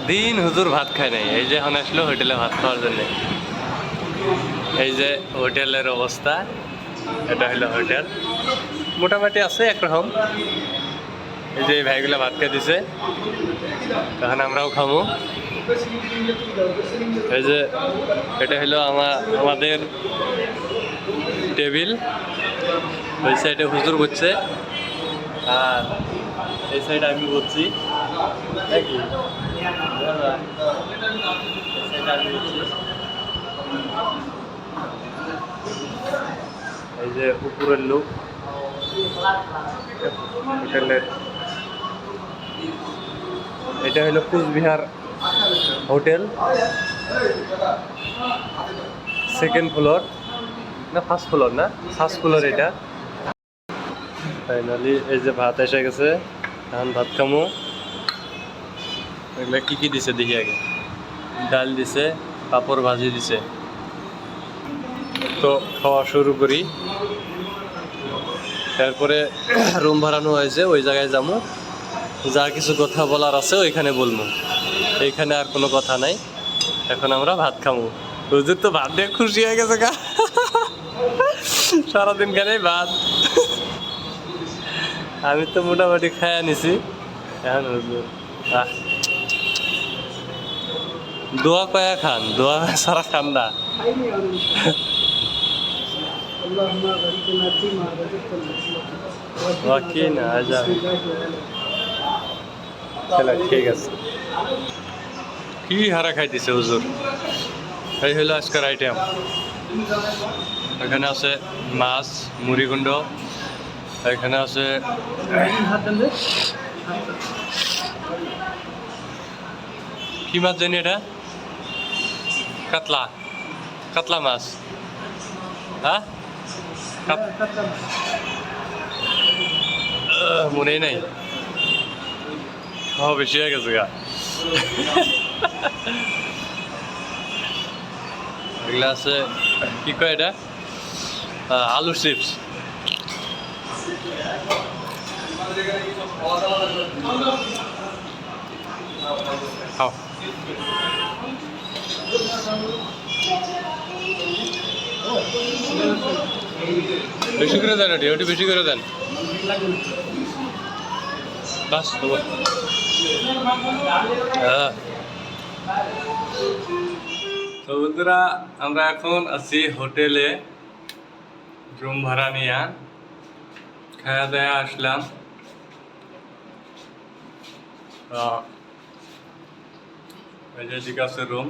দিন হুজুর ভাত খায় নাই। এই যে এখন আসলো হোটেলে ভাত খাওয়ার জন্য। এই যে হোটেলের অবস্থা, এটা হলো হোটেল, মোটামুটি আছে একরকম। এই যে ভাইগুলো ভাত খেয়ে দিছে, তখন আমরাও খামো। এই যে এটা হলো আমাদের টেবিল, ওই সাইডে হুজুর বসছে আর এই সাইডে আমি বসছি। এই যে উপরের লোক হোটেলের, এটা হলো কুচবিহার হোটেল, সেকেন্ড ফ্লোর না ফার্স্ট ফ্লোর, না ফার্স্ট ফ্লোর এটা। ফাইনালি এই যে ভাত এসে গেছে, এখন ভাত খামো। এগুলো কী কী দিছে দেখি আগে। ডাল দিছে, পাঁপড় ভাজি দিছে। তো খাওয়া শুরু করি, তারপরে রুম ভাড়ানো হয়েছে, ওই জায়গায় যাবো। যা কিছু কথা বলার আছে ওইখানে বলবো, এইখানে আর কোনো কথা নাই। এখন আমরা ভাত খাবো। হুজুর তো ভাত দিয়ে খুশি হয়ে গেছে গা, সারাদিন খানে ভাত। আমি তো মোটামুটি খাইয়া নিছি। এখন হুজুর দোয়া কয়া খান, দোয়া সারা খান না। ঠিক আছে, কি হারা খাইতেছে হুজুর। এই হলো আজকের আইটেম। এখানে আছে মাছ, মুড়িগুন্ড, এখানে আছে কি মাছ জানি এটা, কাতলা, কাতলা মাছ। হ্যাঁ, মনে নাই, বেশি হয়ে গেছে গা। এগুলা আছে কি কয় এটা, আলু চিপস। খাও, বেশি করে দেন, ওটি বেশি করে দেন। বাস তো বন্ধুরা, আমরা এখন আছি হোটেলে, রুম ভাড়া নিয়ে খাওয়া দাওয়া আসলাম। এই যে দিকে আছে রুম,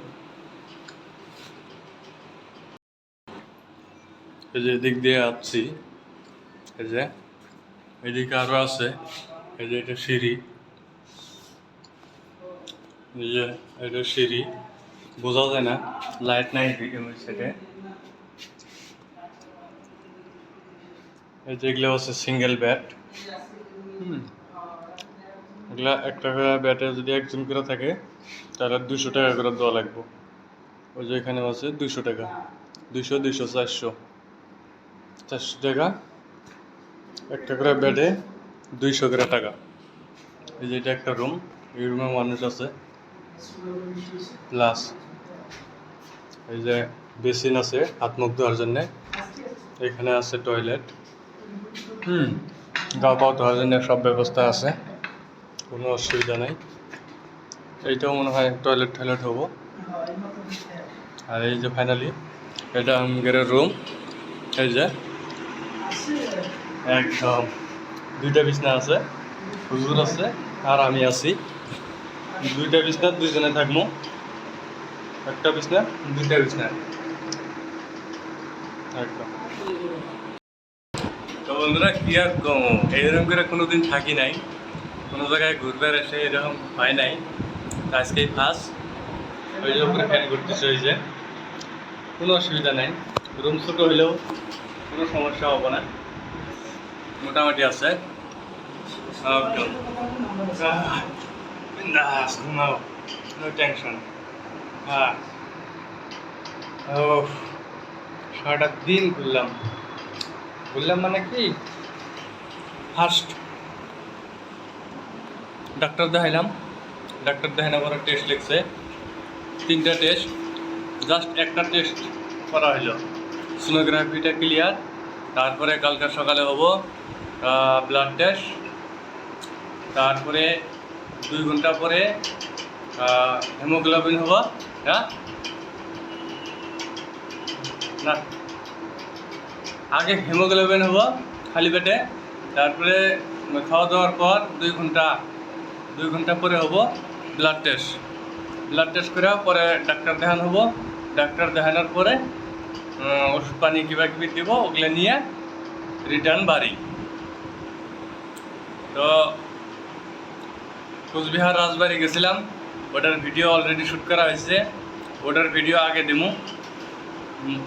এই যে দিক দিয়ে আসছি। এই যে এদিকে আরো আছে, এই যে এটা সিঁড়ি, এই যে এটা সিঁড়ি, বোঝা যায় না, লাইট নাই সেটে। এই যে এগুলো হচ্ছে সিঙ্গেল বেড। এগুলা একটা করে বেডে যদি একজন করে থাকে তাহলে 200 টাকা করে দেওয়া লাগবে। ওই যে এখানে আছে 200 টাকা, 200, 200, 400, 400 টাকা একটা করে বেডে, 200 করে টাকা। এই যে এটা একটা রুম, এই রুমে মানুষ আছে প্লাস এই যে বেসিন আছে হাত মুখ ধোয়ার জন্যে। এখানে আছে টয়লেট, গা পাও ধোয়ার জন্য সব ব্যবস্থা আছে, কোনো অসুবিধা নাই। এইটাও মনে হয় টয়লেট টয়লেট হবো। আর এই যে ফাইনালি এটা আমাদের রুম। এই যে একদম 2টা বিছনা আছে, হুজুর আছে আর আমি আছি। 2টা বিছনা 2 জনে থাকবো, একটা বিছনা 2টা বিছনা একদম। তো বন্ধুরা কি আর কম, এইরকম করে কোনোদিন থাকি নাই, কোনো জায়গায় ঘুরবার এসে এরকম হয় নাই, আজকেই ফার্স্ট। ওই যে উপরে ফ্যান ঘুরতেছে, ওই যে কোনো অসুবিধা নাই, রুম ছোটো হইলেও কোনো সমস্যা হবে না, মোটামুটি আছে একদম। No tension. হ্যাঁ, ও সারাটা দিন ঘুরলাম মানে কি, ফার্স্ট ডাক্তার দেখাইলাম, ডাক্তার দেখানো করে টেস্ট লিখছে, 3টা টেস্ট, জাস্ট একটা টেস্ট করা হলো, সোনোগ্রাফিটা ক্লিয়ার। তারপরে কালকে সকালে হবো ব্লাড টেস্ট, তারপরে 2 ঘন্টা পরে হেমোগ্লোবিন হবো। হ্যাঁ না, আগে হেমোগ্লোবিন হবো খালি পেটে, তারপরে খাওয়া দাওয়ার পর 2 ঘন্টা পরে হবো ব্লাড টেস্ট। ব্লাড টেস্ট করে পরে ডাক্তার দেখানো হবো। ডাক্তার দেখানোর পরে ওষুধ পানি কিবা কিবি দিব, ওগুলো নিয়ে রিটার্ন বাড়ি। তো কোচবিহার রাজবাড়ি গেছিলাম, ওটার ভিডিও অলরেডি শ্যুট করা হয়েছে, ওটার ভিডিও আগে দিমু।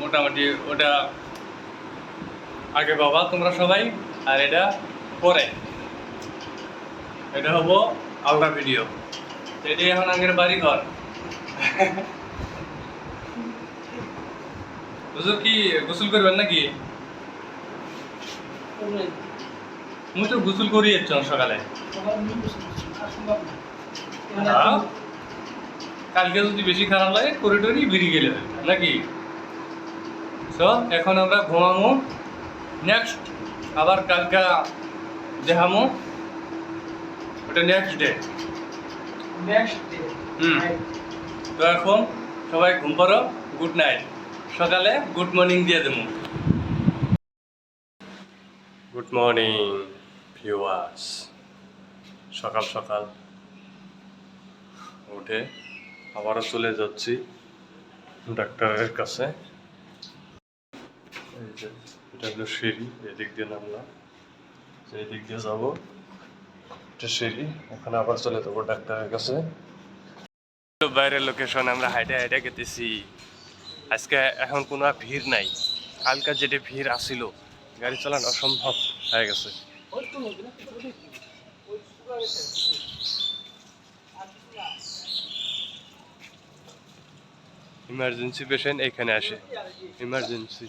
মোটামুটি ওটা আগে পাবা তোমরা সবাই, আর এটা পরে, এটা হবো আলাদা ভিডিও। এটি এখন আগের বাড়ি ঘর। হুজুর কি গোসল করবেন নাকি? মুই তো গোসল করি সকালে। কালকে যদি বেশি খারাপ লাগে করিডোরই বেরিয়ে গেলে নাকি। তো এখন আমরা ঘুমামো, নেক্সট আবার কালকে দেখামো, ওটা নেক্সট ডে। তো এখন সবাই ঘুম পারো, গুড নাইট। সকালে গুড মর্নিং দিয়ে দেবো। গুড মর্নিং ভিউয়ার্স, সকাল সকাল উঠে আবারও চলে যাচ্ছি ডাক্তারের কাছে। এই যে এটা হলো সিঁড়ি, এদিক দিয়ে নামলাম, এই দিক দিয়ে যাবো, এটা সিঁড়ি, ওখানে আবার চলে যাবো ডাক্তারের কাছে। বাইরের লোকেশন আমরা হাইটে হাইটে গেতেছি। আজকে এখন কোনো ভিড় নাই, কালকা যেটা ভিড় আসিল, গাড়ি চালানো অসম্ভব হয়ে গেছে। ইমার্জেন্সি পেশেন্ট এখানে আসে, ইমার্জেন্সি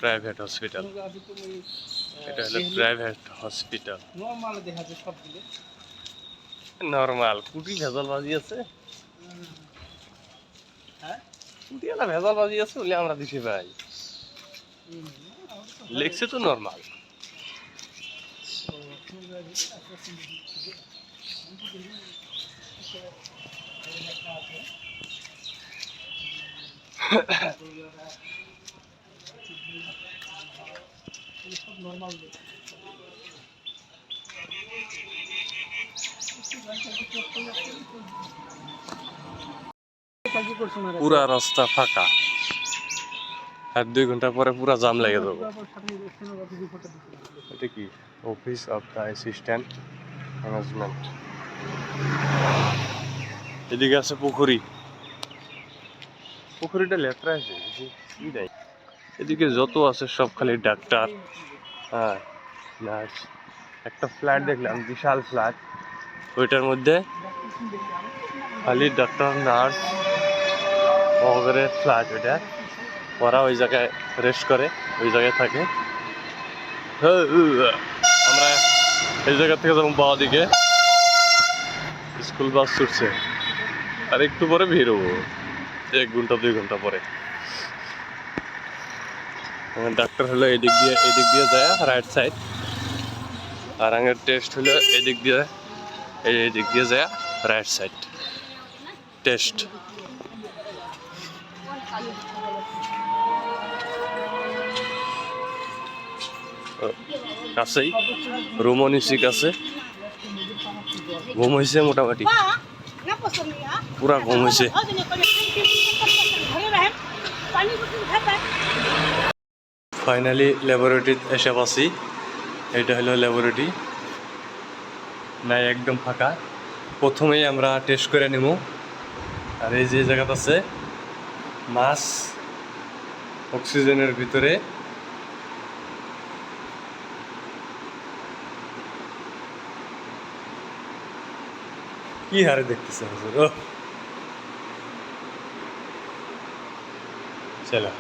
প্রাইভেট হসপিটাল, এটা হলো প্রাইভেট হসপিটাল। নর্মাল কুটি ভেজাল বাজি আছে, কুটিয়ালা ভেজাল বাজি আছে বলে আমরা দিছি ভাই, লেখছে তো নর্মাল। পুরা রাস্তা ফাঁকা, আর 2 ঘন্টা পরে পুরা জাম লেগে যাবে। এটা কি office of the assistant management. এদিকে আছে পুকুরি, পুকুরিটা লেট্রা আছে কি নাই। এদিকে যত আছে সব খালি ডাক্তার, হ্যাঁ নার্স। একটা ফ্ল্যাট দেখলাম, বিশাল ফ্ল্যাট, ওইটার মধ্যে খালি ডাক্তার নার্স ওদের ফ্ল্যাট। ওইটা ওরা ওই জায়গায় রেস্ট করে, ওই জায়গায় থাকে। আমরা এই জায়গা থেকে যাবো বাঁ দিকে, স্কুল বাস ছুটছে, আর একটু পরে বের হবো 1 ঘন্টা 2 ঘন্টা পরে। ডাক্তার হলো এদিক দিয়ে যায় রাইট সাইড, আর আগের টেস্ট হলো এদিক দিয়ে যায় রাইট সাইড টেস্ট। কাছেই রোমনিসিক আছে, ঘুম হয়েছে মোটামুটি, পুরা ঘুম হয়েছে। ফাইনালি ল্যাবরেটরি এসে পাচ্ছি, এটা হলো ল্যাবরেটরি, নাই একদম ফাঁকা। প্রথমেই আমরা টেস্ট করে নেব। আর এই যে জায়গাটা আছে মাছ অক্সিজেনের ভিতরে, কি হারে দেখতেছে হুজুর। ও চলো।